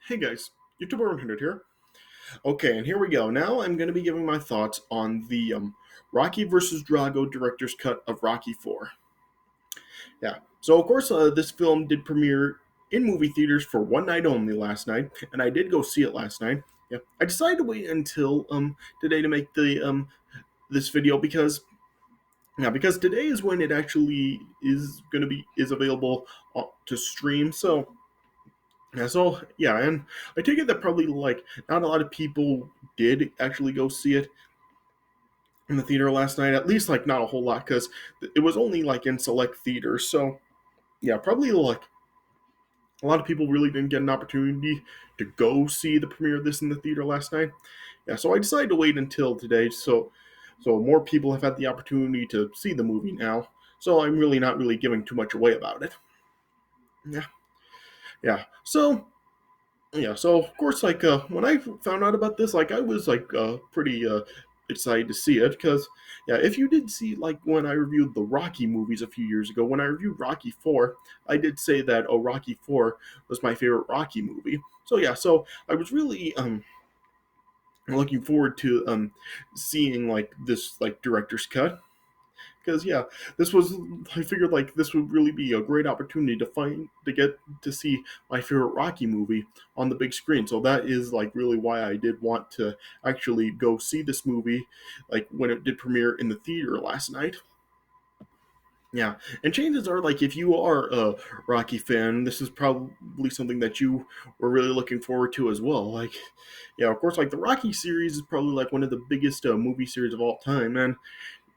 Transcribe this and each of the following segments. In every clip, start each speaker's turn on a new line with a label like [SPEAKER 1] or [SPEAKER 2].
[SPEAKER 1] Hey guys, YouTuber 100 here. Okay, and here we go. Now I'm going to be giving my thoughts on the Rocky versus Drago director's cut of Rocky 4. Yeah, so of course, this film did premiere in movie theaters for one night only last night, and I did go see it last night. Yeah, I decided to wait until today to make the this video because today is when it actually is going to be is available to stream. So and I take it that probably like not a lot of people did actually go see it in the theater last night. At least like not a whole lot because it was only like in select theaters. So yeah, probably like a lot of people really didn't get an opportunity to go see the premiere of this in the theater last night. Yeah, so I decided to wait until today so more people have had the opportunity to see the movie now. So I'm really not really giving too much away about it. Yeah, yeah. So of course, like when I found out about this, like I was like pretty excited to see it because yeah, if you did see like when I reviewed the Rocky movies a few years ago, when I reviewed Rocky 4, I did say that Rocky 4 was my favorite Rocky movie. So yeah, so I was really looking forward to seeing like this like director's cut because yeah, this was I figured like this would really be a great opportunity to get to see my favorite Rocky movie on the big screen. So that is like really why I did want to actually go see this movie like when it did premiere in the theater last night. Yeah, and chances are like if you are a Rocky fan, this is probably something that you were really looking forward to as well. Like, yeah, of course, like the Rocky series is probably like one of the biggest movie series of all time, and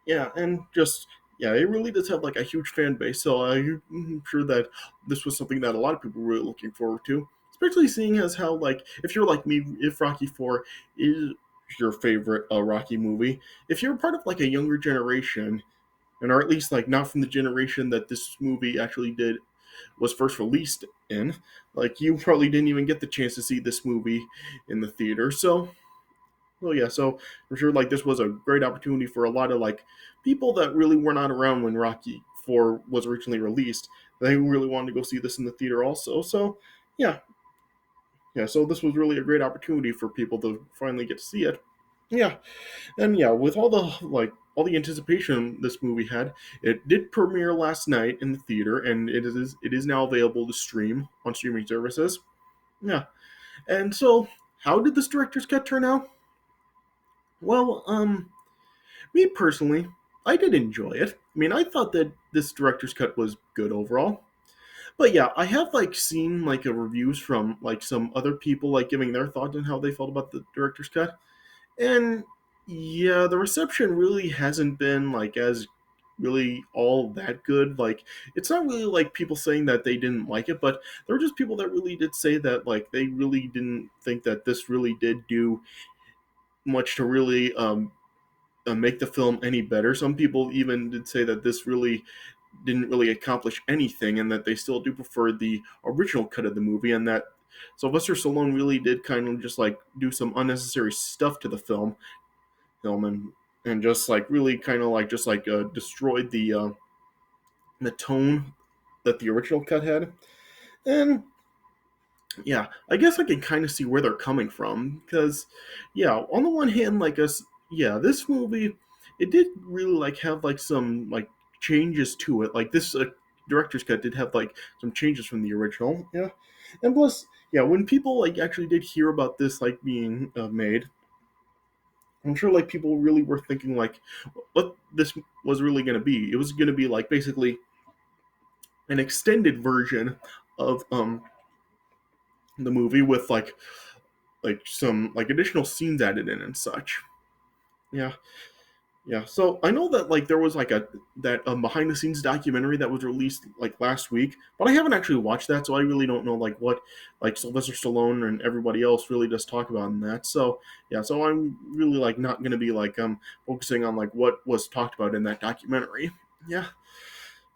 [SPEAKER 1] yeah, and just yeah, it really does have like a huge fan base. So I'm sure that this was something that a lot of people were really looking forward to, especially seeing as how like if you're like me, if Rocky 4 is your favorite Rocky movie, if you're part of like a younger generation, and or at least like not from the generation that this movie actually did was first released in, like you probably didn't even get the chance to see this movie in the theater. So I'm sure like this was a great opportunity for a lot of like people that really were not around when Rocky 4 was originally released. They really wanted to go see this in the theater also. So yeah, yeah. So this was really a great opportunity for people to finally get to see it. Yeah, and yeah, with all the like all the anticipation this movie had, it did premiere last night in the theater, and it is now available to stream on streaming services. Yeah, and so how did this director's cut turn out? Well, me personally, I did enjoy it. I mean, I thought that this director's cut was good overall. But yeah, I have like seen like reviews from like some other people like giving their thoughts on how they felt about the director's cut. And yeah, the reception really hasn't been like as really all that good. Like it's not really like people saying that they didn't like it, but there were just people that really did say that like they really didn't think that this really did do much to really make the film any better. Some people even did say that this really didn't really accomplish anything, and that they still do prefer the original cut of the movie, and that Sylvester Stallone really did kind of just like do some unnecessary stuff to the film and just like really kind of like just like destroyed the tone that the original cut had. And yeah, I guess I can kind of see where they're coming from because yeah, on the one hand, like us, yeah, this movie it did really like have like some like changes to it. Like this director's cut did have like some changes from the original. Yeah, and plus, yeah, when people like actually did hear about this like being made, I'm sure like people really were thinking like what this was really going to be. It was going to be like basically an extended version of the movie with like some like additional scenes added in and such. Yeah, yeah. So I know that like there was like a that behind the scenes documentary that was released like last week, but I haven't actually watched that, so I really don't know like what like Sylvester Stallone and everybody else really does talk about in that. So yeah, so I'm really like not gonna be like focusing on like what was talked about in that documentary. Yeah,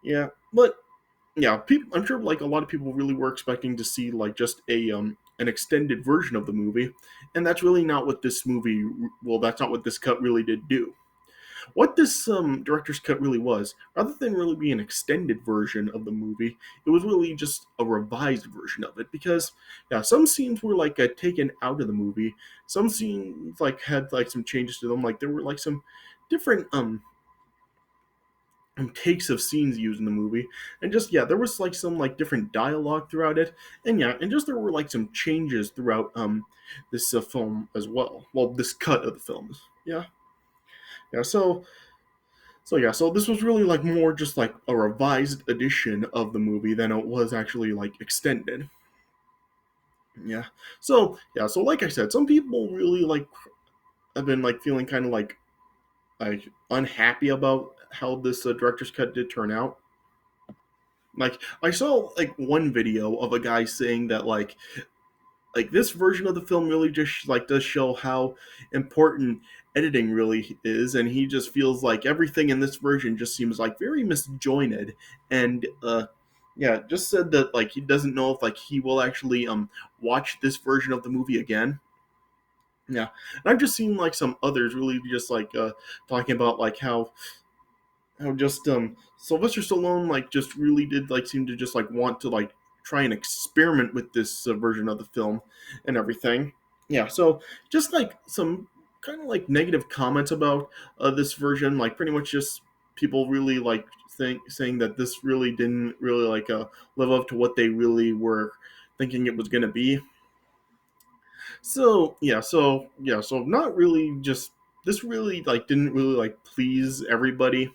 [SPEAKER 1] yeah, but yeah, people. I'm sure like a lot of people really were expecting to see like just a an extended version of the movie, and that's really not what this movie. Well, that's not what this cut really did do. what this director's cut really was, rather than really be an extended version of the movie, it was really just a revised version of it. Because yeah, some scenes were like taken out of the movie. Some scenes like had like some changes to them. Like there were like some different takes of scenes used in the movie, and just yeah, there was like some like different dialogue throughout it, and yeah, and just there were like some changes throughout this film as well. Well, this cut of the film. Yeah, yeah. So this was really like more just like a revised edition of the movie than it was actually like extended. Yeah. So like I said, some people really like have been like feeling kind of like unhappy about how this director's cut did turn out. Like I saw like one video of a guy saying that like this version of the film really just like does show how important editing really is, and he just feels like everything in this version just seems like very misjointed, and yeah, just said that like he doesn't know if like he will actually watch this version of the movie again. Yeah, and I've just seen like some others really just like talking about like how just Sylvester Stallone like just really did like seem to just like want to like try and experiment with this version of the film and everything. Yeah, so just like some kind of like negative comments about this version, like pretty much just people really like saying that this really didn't really like live up to what they really were thinking it was gonna be. So not really just this really like didn't really like please everybody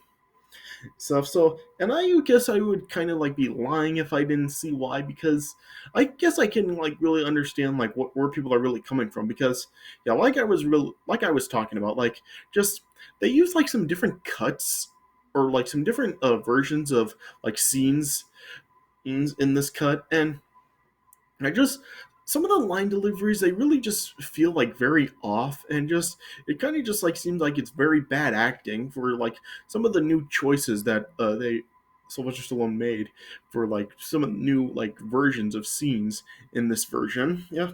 [SPEAKER 1] stuff. So, and I guess I would kind of like be lying if I didn't see why, because I guess I can like really understand like what where people are really coming from. Because yeah, like I was talking about, like just they use like some different cuts or like some different versions of like scenes in this cut, and I just some of the line deliveries they really just feel like very off, and just it kind of just like seems like it's very bad acting for like some of the new choices that they Sylvester Stallone made for like some of the new like versions of scenes in this version. Yeah,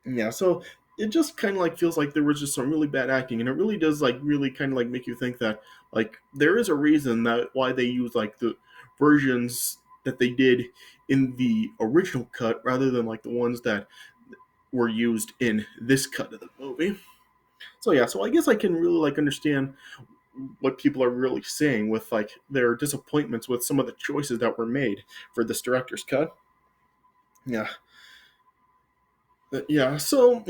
[SPEAKER 1] yeah. So it just kind of like feels like there was just some really bad acting, and it really does like really kind of like make you think that like there is a reason that why they use like the versions that they did in the original cut rather than like the ones that were used in this cut of the movie. So yeah, so I guess I can really like understand what people are really saying with like their disappointments with some of the choices that were made for this director's cut. Yeah, yeah. So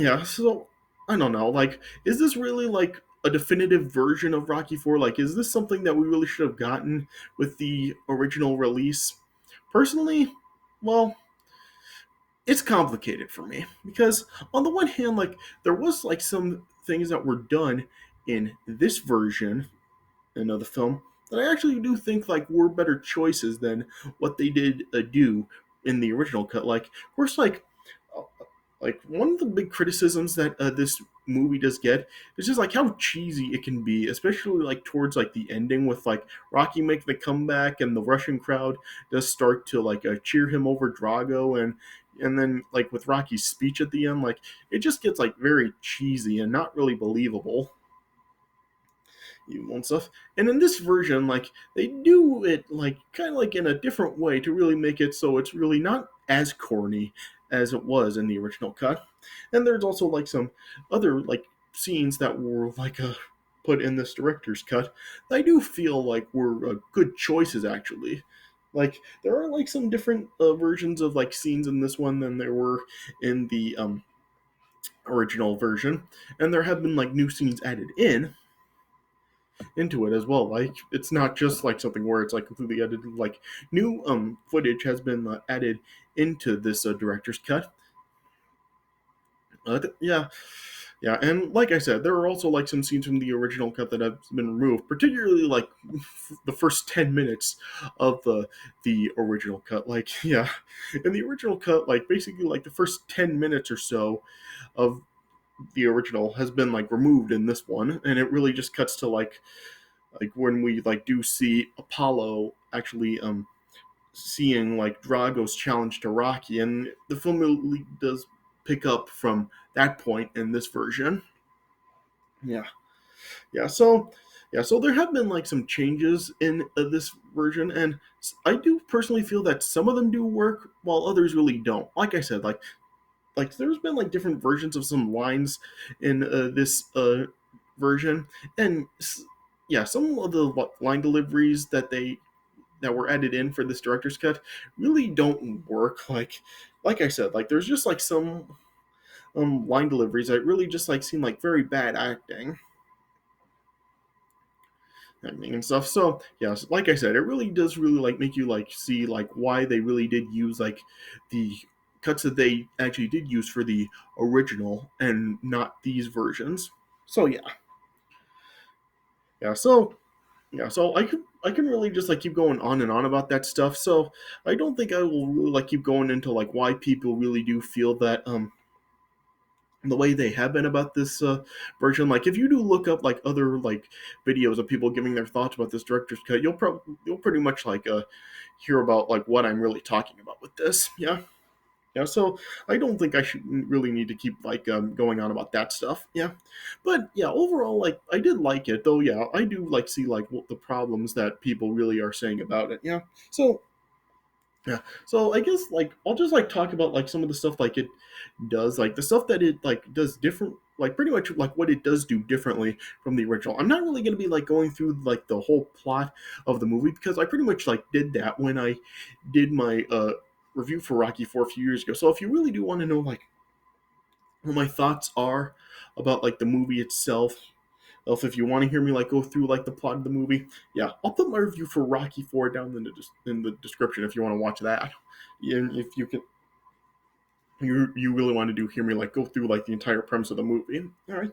[SPEAKER 1] I don't know. Like, is this really like a definitive version of Rocky Four? Like, is this something that we really should have gotten with the original release? Personally, well, it's complicated for me because on the one hand, like there was like some things that were done in this version and of the film that I actually do think like were better choices than what they did do in the original cut. Like, of course, uh, like one of the big criticisms that this movie does get is just like how cheesy it can be, especially like towards like the ending with like Rocky making the comeback and the Russian crowd does start to like cheer him over Drago, and then like with Rocky's speech at the end, like it just gets like very cheesy and not really believable and stuff. And in this version, like they do it like kind of like in a different way to really make it so it's really not as corny as it was in the original cut. And there's also like some other like scenes that were like put in this director's cut that I do feel like were good choices actually. Like there are like some different versions of like scenes in this one than there were in the original version, and there have been like new scenes added into it as well. Like it's not just like something where it's like completely edited. Like new footage has been added into this director's cut. Yeah, yeah, and like I said, there are also like some scenes from the original cut that have been removed, particularly like the first 10 minutes of the original cut. Like yeah, in the original cut, like basically like the first 10 minutes or so of the original has been like removed in this one, and it really just cuts to like when we like do see Apollo actually seeing like Drago's challenge to Rocky, and the film really does pick up from that point in this version. Yeah, Yeah, so yeah, so there have been like some changes in this version, and I do personally feel that some of them do work, while others really don't. Like I said, like there's been like different versions of some lines in this version, and yeah, some of the line deliveries that were added in for this director's cut really don't work. Like I said, like there's just like some line deliveries that really just like seem like very bad acting and stuff. So yes, like I said, it really does really like make you like see like why they really did use like the cuts that they actually did use for the original and not these versions. So yeah, so so I can really just like keep going on and on about that stuff. So I don't think I will really like keep going into like why people really do feel that the way they have been about this version. Like if you do look up like other like videos of people giving their thoughts about this director's cut, you'll pretty much like hear about like what I'm really talking about with this. Yeah, so I don't think I should really need to keep like going on about that stuff. Yeah, but yeah, overall, like I did like it, though. Yeah, I do like see like what the problems that people really are saying about it. Yeah, so yeah, so I guess like I'll just like talk about like some of the stuff like it does, like the stuff that it like does different, like pretty much like what it does do differently from the original. I'm not really gonna be like going through like the whole plot of the movie because I pretty much like did that when I did my review for Rocky 4 a few years ago. So if you really do want to know like what my thoughts are about like the movie itself, if you want to hear me like go through like the plot of the movie, yeah, I'll put my review for Rocky 4 down in the description if you want to watch that. And if you can, you really want to do hear me like go through like the entire premise of the movie. All right,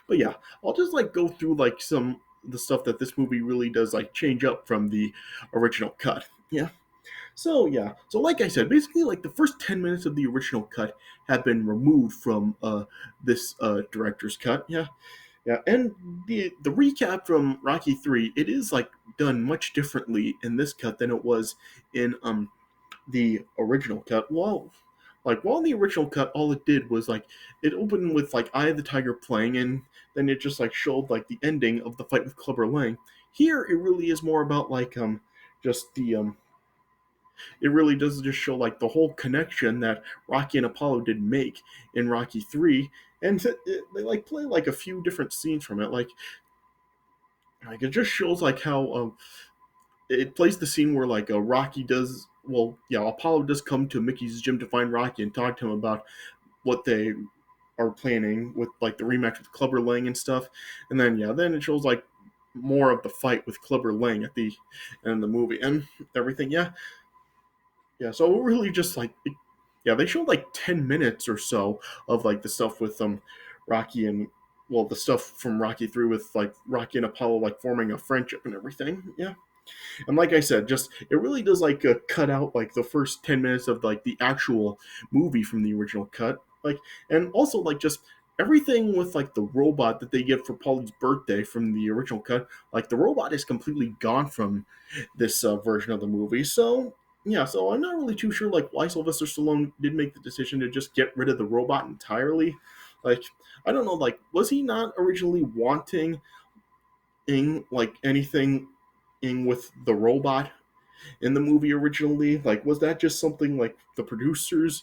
[SPEAKER 1] but yeah, I'll just like go through like some the stuff that this movie really does like change up from the original cut. Yeah. So yeah, so like I said, basically like the first 10 minutes of the original cut have been removed from this director's cut. Yeah, yeah, and the recap from Rocky 3, it is like done much differently in this cut than it was in the original cut. Well, like while in the original cut, all it did was like it opened with like Eye of the Tiger playing, and then it just like showed like the ending of the fight with Clubber Lang. Here, it really is more about like just the it really does just show like the whole connection that Rocky and Apollo did make in Rocky 3, and they like play like a few different scenes from it, like it just shows like how it plays the scene where like Rocky does, well, yeah, Apollo does come to Mickey's gym to find Rocky and talk to him about what they are planning with like the rematch with Clubber Lang and stuff, and then yeah, then it shows like more of the fight with Clubber Lang at the end of the movie and everything. Yeah, yeah. So it really just like yeah, they showed like 10 minutes or so of like the stuff with Rocky and, well, the stuff from Rocky 3 with like Rocky and Apollo like forming a friendship and everything. Yeah. And like I said, just it really does like cut out like the first 10 minutes of like the actual movie from the original cut, like, and also like just everything with like the robot that they get for Paulie's birthday from the original cut, like the robot is completely gone from this version of the movie. So yeah, so I'm not really too sure like why Sylvester Stallone did make the decision to just get rid of the robot entirely. Like I don't know, like was he not originally wanting in like anything in with the robot in the movie originally? Like, was that just something like the producers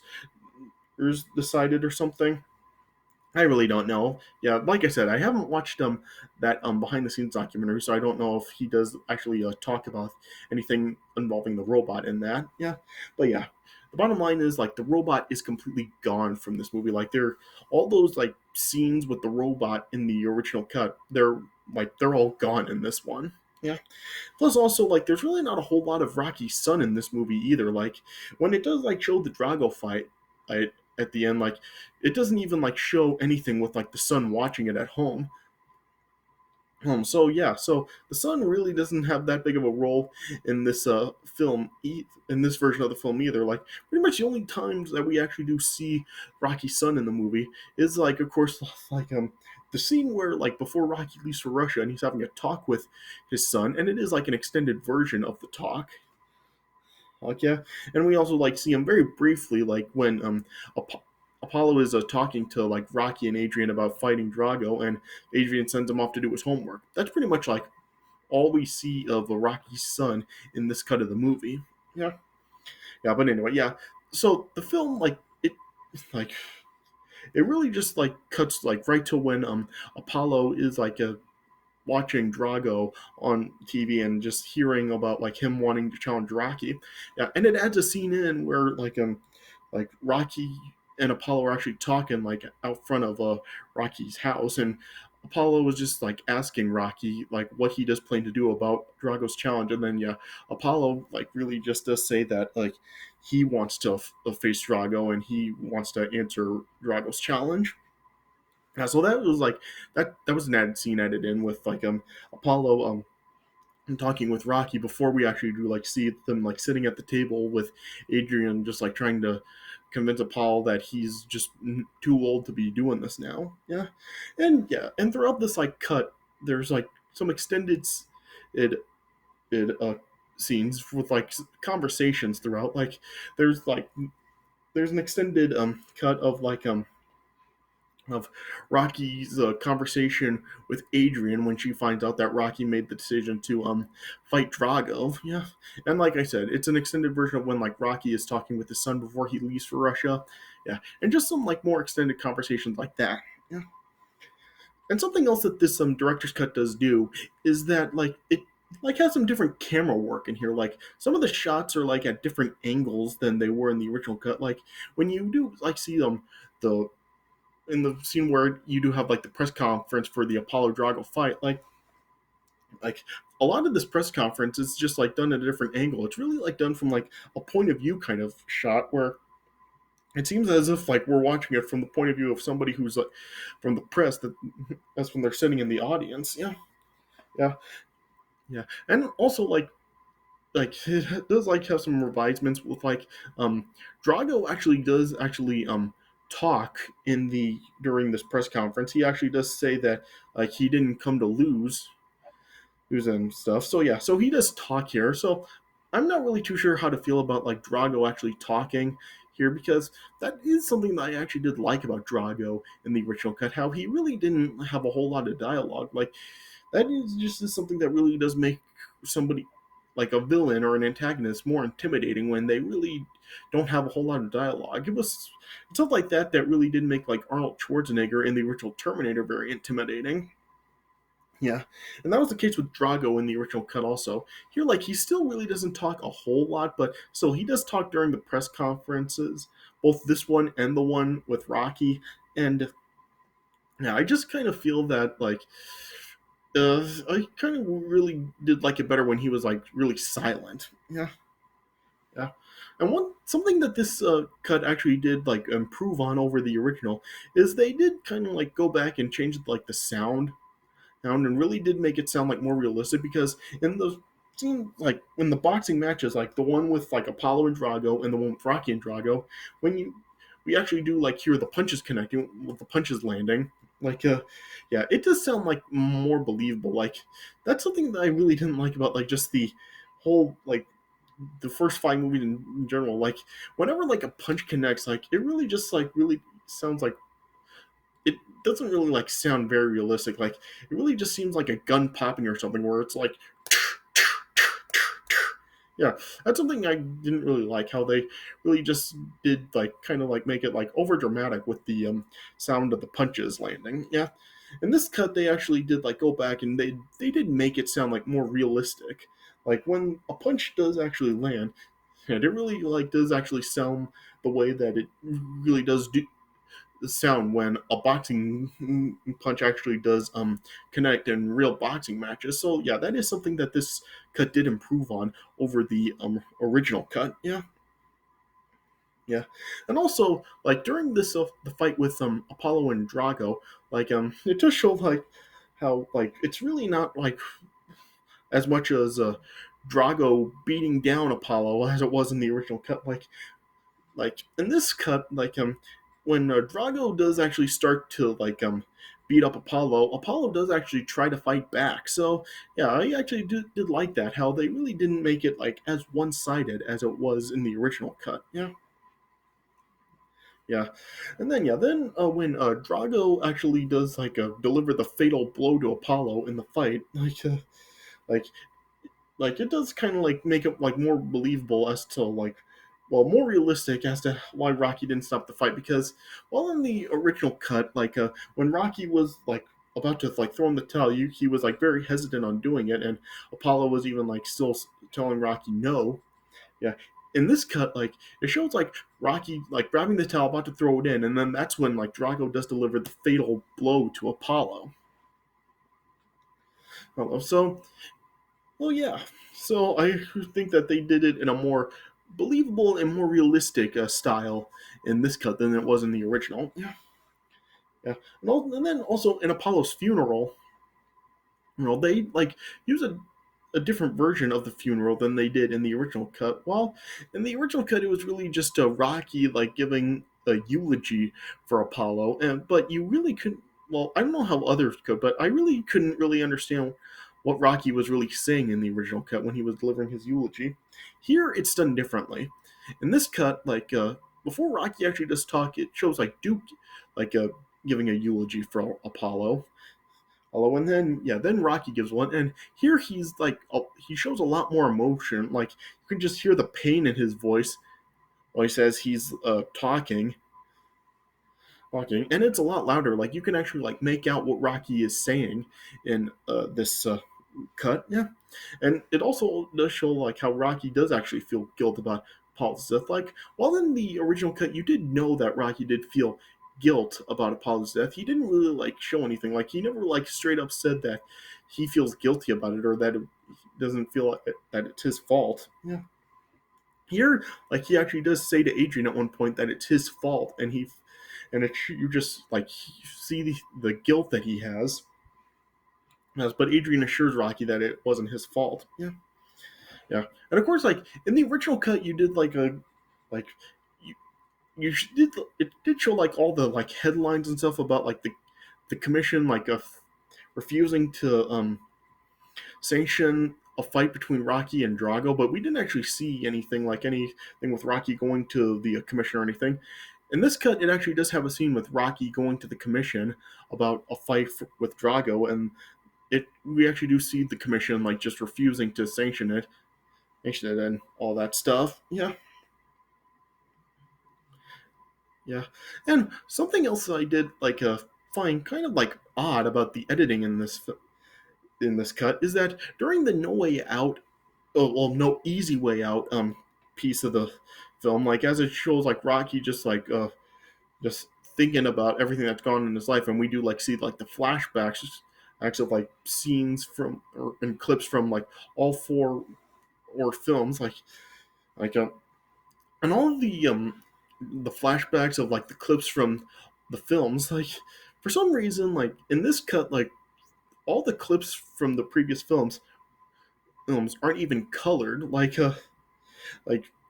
[SPEAKER 1] decided or something? I really don't know. Yeah, like I said, I haven't watched that behind the scenes documentary, so I don't know if he does actually talk about anything involving the robot in that. Yeah, but yeah, the bottom line is like the robot is completely gone from this movie. Like they're all those like scenes with the robot in the original cut. They're all gone in this one. Yeah. Plus, also, like, there's really not a whole lot of Rocky's son in this movie either. Like, when it does, like, show the Drago fight at the end, like, it doesn't even, like, show anything with, like, the son watching it at home. So yeah, so the son really doesn't have that big of a role in this in this version of the film either. Like pretty much the only times that we actually do see Rocky's son in the movie is like, of course, like the scene where like before Rocky leaves for Russia and he's having a talk with his son, and it is like an extended version of the talk. Like yeah, and we also like see him very briefly, like when Apollo is talking to like Rocky and Adrian about fighting Drago, and Adrian sends him off to do his homework. That's pretty much like all we see of Rocky's son in this cut of the movie. Yeah, yeah. But anyway, yeah. So the film, like it really just like cuts like right to when Apollo is like watching Drago on TV and just hearing about like him wanting to challenge Rocky. Yeah, and it adds a scene in where like Rocky and Apollo are actually talking like out front of Rocky's house, and Apollo was just like asking Rocky like what he does plan to do about Drago's challenge, and then yeah, Apollo like really just does say that like he wants to face Drago and he wants to answer Drago's challenge. Yeah, so that was like that was an added scene added in with like Apollo talking with Rocky before we actually do like see them like sitting at the table with Adrian just like trying to convince Apollo that he's just too old to be doing this now. And throughout this like cut, there's like some extended it it scenes with like conversations throughout. Like there's like there's an extended cut of Rocky's conversation with Adrian when she finds out that Rocky made the decision to fight Drago. Yeah, and like I said, it's an extended version of when like Rocky is talking with his son before he leaves for Russia. Yeah, and just some like more extended conversations like that. Yeah, and something else that this director's cut does do is that like it like has some different camera work in here. Like some of the shots are like at different angles than they were in the original cut. Like when you do like see the in the scene where you do have like the press conference for the Apollo Drago fight, like a lot of this press conference is just like done at a different angle. It's really like done from like a point of view kind of shot where it seems as if like we're watching it from the point of view of somebody who's like from the press that that's when they're sitting in the audience. Yeah, yeah, yeah, and also like it does like have some revisements with like um Drago actually does actually talk in the during this press conference. He actually does say that like he didn't come to lose and stuff. So yeah, so he does talk here. So I'm not really too sure how to feel about like Drago actually talking here because that is something that I actually did like about Drago in the original cut. How he really didn't have a whole lot of dialogue. Like that is just something that really does make somebody like a villain or an antagonist more intimidating when they really don't have a whole lot of dialogue. It was stuff like that that really did make like Arnold Schwarzenegger in the original Terminator very intimidating. Yeah, and that was the case with Drago in the original cut also. Here, like, he still really doesn't talk a whole lot, but still, he does talk during the press conferences, both this one and the one with Rocky. And yeah, I just kind of feel that, like, I kind of really did like it better when he was, like, really silent. Yeah, yeah. And one something that this cut actually did like improve on over the original is they did kind of like go back and change like the sound and really did make it sound like more realistic because in the scene like when the boxing matches like the one with like Apollo and Drago and the one with Rocky and Drago when you we actually do like hear the punches connecting with the punches landing like yeah it does sound like more believable like that's something that I really didn't like about like just the whole like the first five movies in general like whenever like a punch connects like it really just like really sounds like it doesn't really like sound very realistic. Like it really just seems like a gun popping or something where it's like yeah, that's something I didn't really like how they really just did like kind of like make it like over dramatic with the sound of the punches landing. Yeah. In this cut they actually did like go back and they did make it sound like more realistic. Like when a punch does actually land, and it really like does actually sound the way that it really does do sound when a boxing punch actually does connect in real boxing matches. So yeah, that is something that this cut did improve on over the original cut. Yeah, yeah, and also like during this the fight with Apollo and Drago, like it just showed like how like it's really not like as much as Drago beating down Apollo as it was in the original cut. Like in this cut, like when Drago does actually start to like beat up Apollo, Apollo does actually try to fight back. So yeah, I actually did like that. How they really didn't make it like as one sided as it was in the original cut. Yeah, Yeah, and then when Drago actually does deliver the fatal blow to Apollo in the fight, like like it does kind of like make it like more believable as to more realistic as to why Rocky didn't stop the fight, because while in the original cut when Rocky was about to throw in the towel, he was like very hesitant on doing it, and Apollo was even like still telling Rocky no. Yeah, in this cut it shows Rocky grabbing the towel about to throw it in, and then that's when Drago does deliver the fatal blow to Apollo. So well, yeah. So I think that they did it in a more believable and more realistic style in this cut than it was in the original. Yeah, yeah. And then also in Apollo's funeral, they use a different version of the funeral than they did in the original cut. Well, in the original cut, it was really just a Rocky giving a eulogy for Apollo, and but you really couldn't. Well, I don't know how others could, but I really couldn't really understand what Rocky was really saying in the original cut when he was delivering his eulogy. Here, it's done differently. In this cut, before Rocky actually does talk, it shows Duke like uh, giving a eulogy for Apollo. Although, and then then Rocky gives one, and here he shows a lot more emotion. Like you can just hear the pain in his voice while he says he's talking, and it's a lot louder. Like you can actually make out what Rocky is saying in this cut. Yeah, and it also does show how Rocky does actually feel guilt about Apollo's death. Like while in the original cut, you did know that Rocky did feel guilt about Apollo's death. He didn't really show anything. Like he never straight up said that he feels guilty about it or that it doesn't feel that it's his fault. Yeah. Here, he actually does say to Adrian at one point that it's his fault, and you just see the guilt that he has. Yes, but Adrian assures Rocky that it wasn't his fault. Yeah. Yeah, and of course, in the original cut, you did like you you did it did show all the headlines and stuff about the commission refusing to sanction a fight between Rocky and Drago, but we didn't actually see anything with Rocky going to the commission or anything. In this cut, it actually does have a scene with Rocky going to the commission about a fight with Drago, and it we actually do see the commission just refusing to sanction it and all that stuff. Yeah, yeah. And something else I did find kind of odd about the editing in this cut is that during the No Way Out, oh well, No Easy Way Out piece of the film, as it shows Rocky just thinking about everything that's gone on in his life, and we do see the flashbacks acts of scenes from and clips from all four or films like and all of the flashbacks of the clips from the films, for some reason in this cut all the clips from the previous films aren't even colored.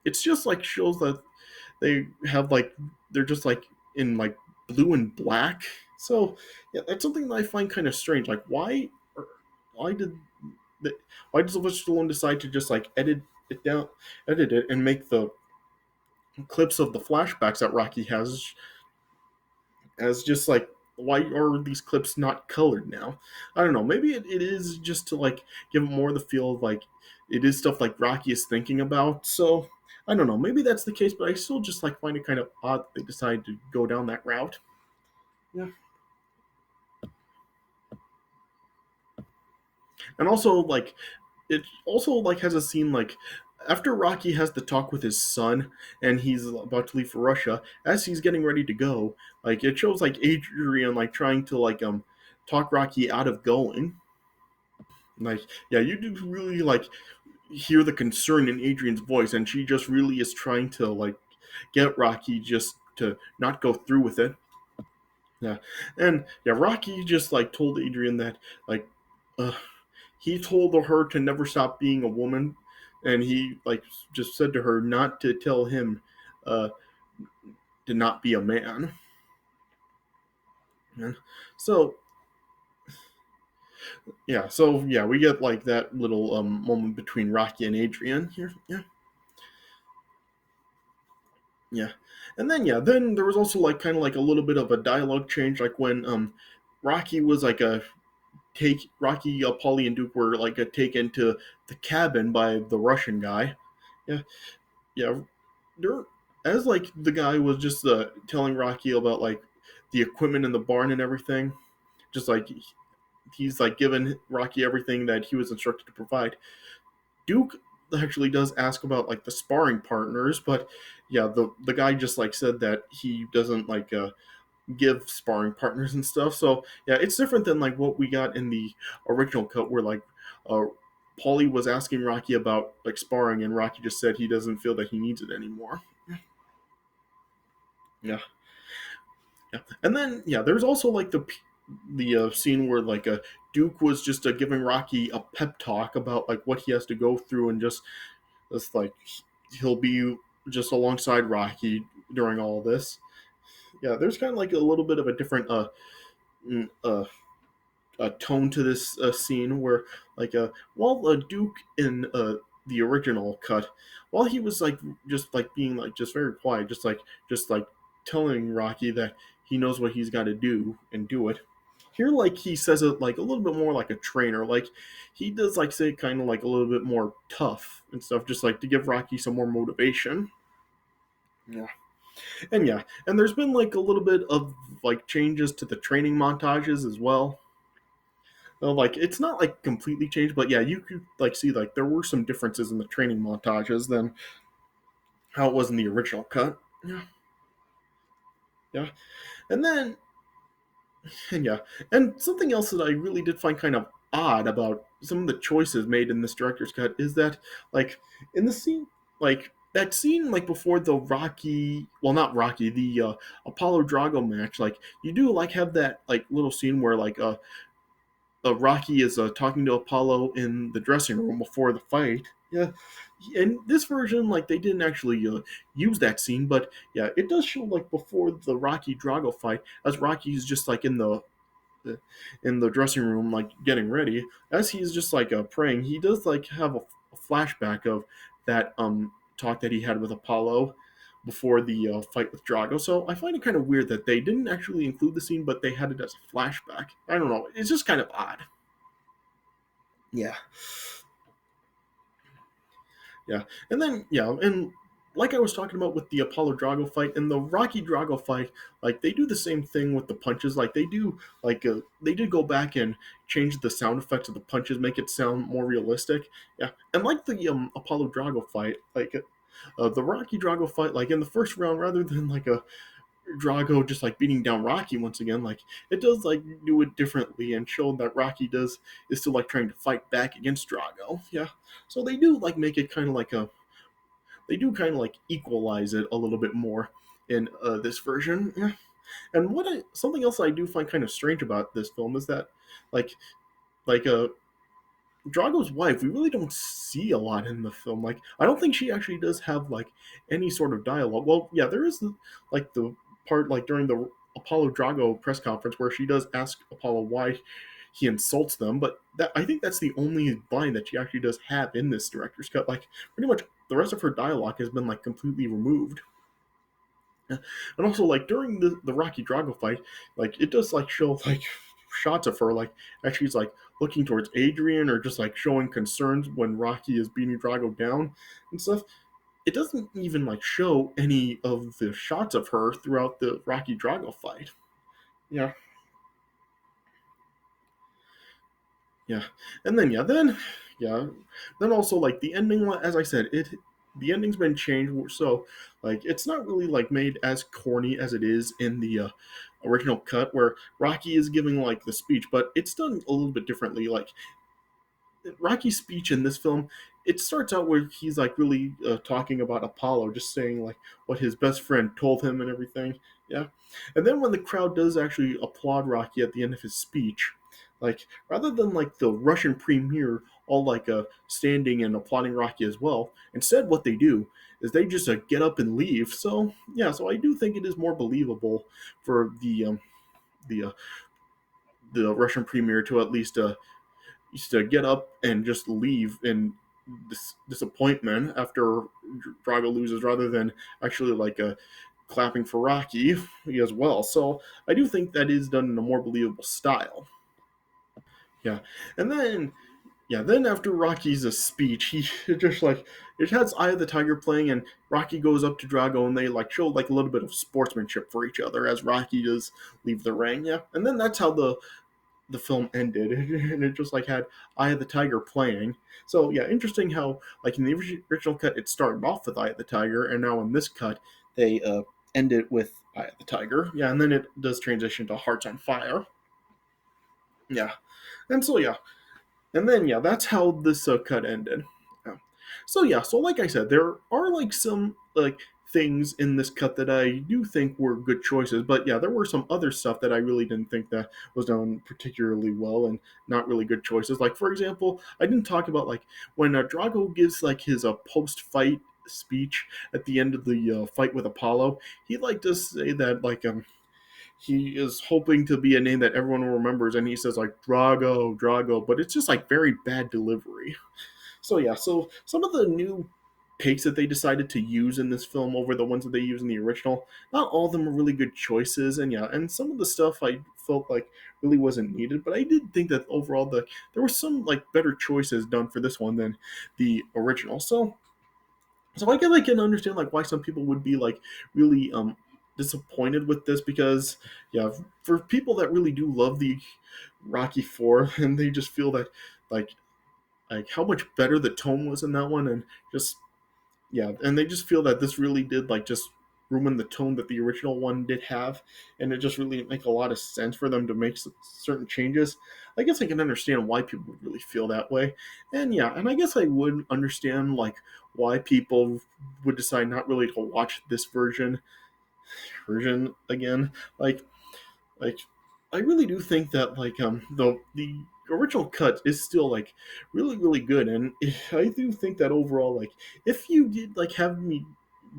[SPEAKER 1] It's just shows that they have they're just in blue and black. So yeah, that's something that I find kind of strange. Why did the, why does Sylvester Stallone decide to just it down edit it and make the clips of the flashbacks that Rocky has as just why are these clips not colored now? I don't know. Maybe it is just to give it more the feel of it is stuff Rocky is thinking about. So I don't know. Maybe that's the case, but I still just find it kind of odd that they decided to go down that route. Yeah, and also it also has a scene after Rocky has the talk with his son and he's about to leave for Russia, as he's getting ready to go, it shows Adrian trying to talk Rocky out of going. Yeah, you do really hear the concern in Adrian's voice, and she just really is trying to get Rocky just to not go through with it. Yeah, and yeah, Rocky just told Adrian that uh, he told her to never stop being a woman, and he just said to her not to tell him uh, to not be a man. And so yeah, we get that little moment between Rocky and Adrian here. Yeah, yeah, And then yeah, then there was also like kind of like a little bit of a dialogue change, like when Rocky was like a take Rocky, Paulie, and Duke were like a taken to the cabin by the Russian guy. Yeah, yeah. There, as like the guy was just telling Rocky about like the equipment in the barn and everything, just like he's like given Rocky everything that he was instructed to provide. Duke actually does ask about like the sparring partners, but yeah, the guy just like said that he doesn't like give sparring partners and stuff. So yeah, it's different than like what we got in the original cut, where like uh, Paulie was asking Rocky about like sparring, and Rocky just said he doesn't feel that he needs it anymore. Yeah, yeah, and then yeah, there's also like the scene where like Duke was just giving Rocky a pep talk about like what he has to go through, and just like he'll be just alongside Rocky during all this. Yeah, there's kind of like a little bit of a different mm, uh tone to this scene where like while Duke in the original cut, while he was like just like being like just very quiet, just like telling Rocky that he knows what he's got to do and do it. Here, like he says it like a little bit more like a trainer. Like he does like say kind of like a little bit more tough and stuff, just like to give Rocky some more motivation. Yeah. And yeah, and there's been like a little bit of like changes to the training montages as well. Like it's not like completely changed, but yeah, you could like see like there were some differences in the training montages than how it was in the original cut. Yeah, yeah, and then and yeah, and something else that I really did find kind of odd about some of the choices made in this director's cut is that like in the scene, like that scene like before the Rocky, well not Rocky, the Apollo Drago match, like you do like have that like little scene where like Rocky is talking to Apollo in the dressing room before the fight. Yeah, in this version, like they didn't actually use that scene, but yeah, it does show like before the Rocky Drago fight, as Rocky's just like in the dressing room, like getting ready, as he's just like praying. He does like have a flashback of that talk that he had with Apollo before the fight with Drago. So I find it kind of weird that they didn't actually include the scene, but they had it as a flashback. I don't know. It's just kind of odd. Yeah, yeah, and then yeah, and like I was talking about with the Apollo Drago fight and the Rocky Drago fight, like they do the same thing with the punches. Like they do, like they did go back and change the sound effects of the punches, make it sound more realistic. Yeah, and like the Apollo Drago fight, like the Rocky Drago fight, like in the first round, rather than like a Drago just like beating down Rocky once again, like it does like do it differently and show that Rocky does is still like trying to fight back against Drago. Yeah, so they do like make it kind of like a they do kind of like equalize it a little bit more in this version. Yeah. And something else I do find kind of strange about this film is that like like Drago's wife, we really don't see a lot in the film. Like, I don't think she actually does have like any sort of dialogue. Well, yeah, there is like the part like during the Apollo Drago press conference where she does ask Apollo why he insults them, but that I think that's the only line that she actually does have in this director's cut. Like, pretty much the rest of her dialogue has been like completely removed. And also, like during the Rocky Drago fight, like it does like show like shots of her like as she's like looking towards Adrian or just like showing concerns when Rocky is beating Drago down and stuff. It doesn't even like show any of the shots of her throughout the Rocky Drago fight. Yeah, yeah, and then yeah, then also like the ending. As I said, the ending's been changed, so like it's not really like made as corny as it is in the original cut, where Rocky is giving like the speech, but it's done a little bit differently. Like Rocky's speech in this film, it starts out where he's like really talking about Apollo, just saying like what his best friend told him and everything. Yeah, and then when the crowd does actually applaud Rocky at the end of his speech, like rather than like the Russian premier all like standing and applauding Rocky as well, instead what they do is they just get up and leave. So yeah, so I do think it is more believable for the the Russian premier to at least used to get up and just leave in disappointment after Drago loses, rather than actually like clapping for Rocky as well. So I do think that is done in a more believable style. Yeah, and then then after Rocky's speech, he just like it has Eye of the Tiger playing, and Rocky goes up to Drago, and they like show like a little bit of sportsmanship for each other as Rocky does leave the ring. Yeah, and then that's how the film ended, and it just like had Eye of the Tiger playing. So yeah, interesting how like in the original cut it started off with Eye of the Tiger, and now in this cut they end it with Eye of the Tiger. Yeah, and then it does transition to Hearts on Fire. Yeah, and so yeah, and then yeah, that's how this cut ended. Yeah. So yeah, so like I said, there are like some like things in this cut that I do think were good choices, but yeah, there were some other stuff that I really didn't think that was done particularly well and not really good choices. Like for example, I didn't talk about like when Drago gives like his post-fight speech at the end of the fight with Apollo. He like to say that like he is hoping to be a name that everyone remembers, and he says like Drago, Drago, but it's just like very bad delivery. So yeah, so some of the new takes that they decided to use in this film over the ones that they use in the original, not all of them are really good choices, and yeah, and some of the stuff I felt like really wasn't needed, but I did think that overall there were some like better choices done for this one than the original. So I can understand like why some people would be like really disappointed with this because yeah, for people that really do love the Rocky Four and they just feel that like how much better the tone was in that one and just yeah, and they just feel that this really did like just ruin the tone that the original one did have, and it just really didn't make a lot of sense for them to make certain changes. I guess I can understand why people would really feel that way, and yeah, and I guess I would understand like why people would decide not really to watch this version again. Like I really do think that like the original cut is still like really good, and I do think that overall like if you did like have me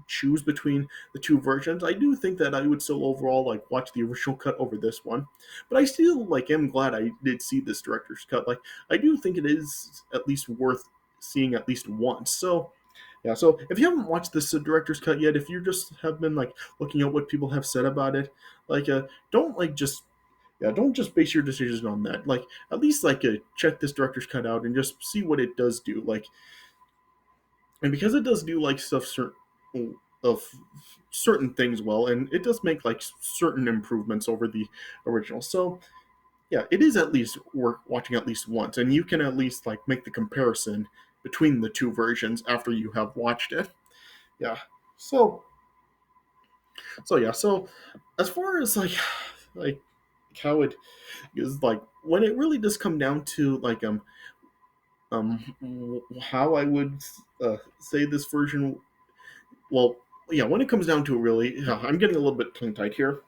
[SPEAKER 1] choose between the two versions, I do think that I would still overall like watch the original cut over this one. But I still like am glad I did see this director's cut. Like I do think it is at least worth seeing at least once. So yeah, so if you haven't watched this director's cut yet, if you just have been like looking at what people have said about it, like don't like just don't just base your decisions on that. Like at least like check this director's cut out and just see what it does do. Like and because it does do like stuff certain of certain things well, and it does make like certain improvements over the original. So yeah, it is at least worth watching at least once, and you can at least like make the comparison between the two versions after you have watched it. Yeah. So yeah. So as far as like how it is like when it really does come down to like how I would say this version. Well, yeah, when it comes down to it, really, yeah, I'm getting a little bit tongue tied here.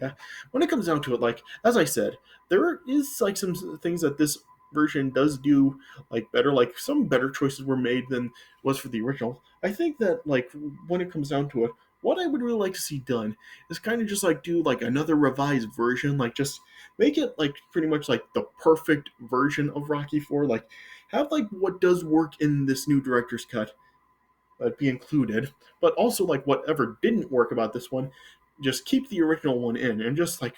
[SPEAKER 1] Yeah, when it comes down to it, like as I said, there is like some things that this version does do like better. Like some better choices were made than was for the original. I think that like when it comes down to it, what I would really like to see done is kind of just like do like another revised version, like just make it like pretty much like the perfect version of Rocky Four. Like have like what does work in this new director's cut be included, but also like whatever didn't work about this one, just keep the original one in, and just like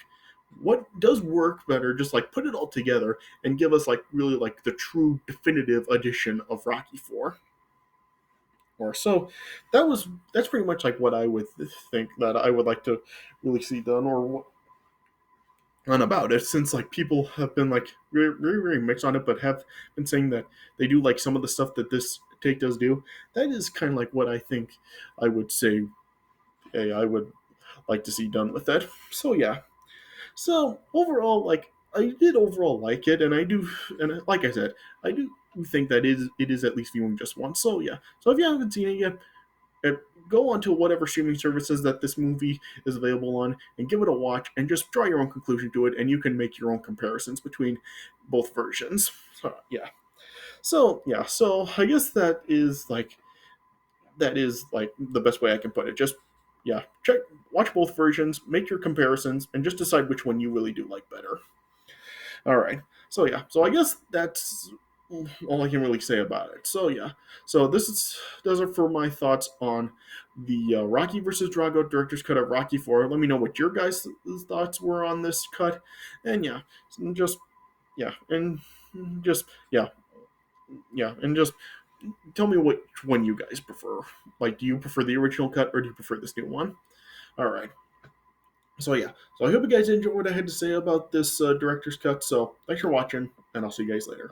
[SPEAKER 1] what does work better, just like put it all together and give us like really like the true definitive edition of Rocky Four. Or so that's pretty much like what I would think that I would like to really see done or on about it since like people have been like very mixed on it but have been saying that they do like some of the stuff that this take does do. That is kind of like what I think I would say hey, I would like to see done with that. So yeah, so overall like I did overall like it, and I do, and like I said, I do think that it is at least viewing just once. So yeah, so if you haven't seen it yet, uh, go onto whatever streaming services that this movie is available on and give it a watch and just draw your own conclusion to it, and you can make your own comparisons between both versions. So yeah, so I guess that is like the best way I can put it. Just yeah, watch both versions, make your comparisons, and just decide which one you really do like better. All right, so yeah, so I guess that's all I can really say about it. So yeah, so this is does it for my thoughts on the Rocky versus Drago director's cut of Rocky 4. Let me know what your guys' thoughts were on this cut, and yeah, just yeah, and just and just tell me which one you guys prefer. Like, do you prefer the original cut or do you prefer this new one? All right. So yeah, so I hope you guys enjoyed what I had to say about this director's cut. So thanks for watching, and I'll see you guys later.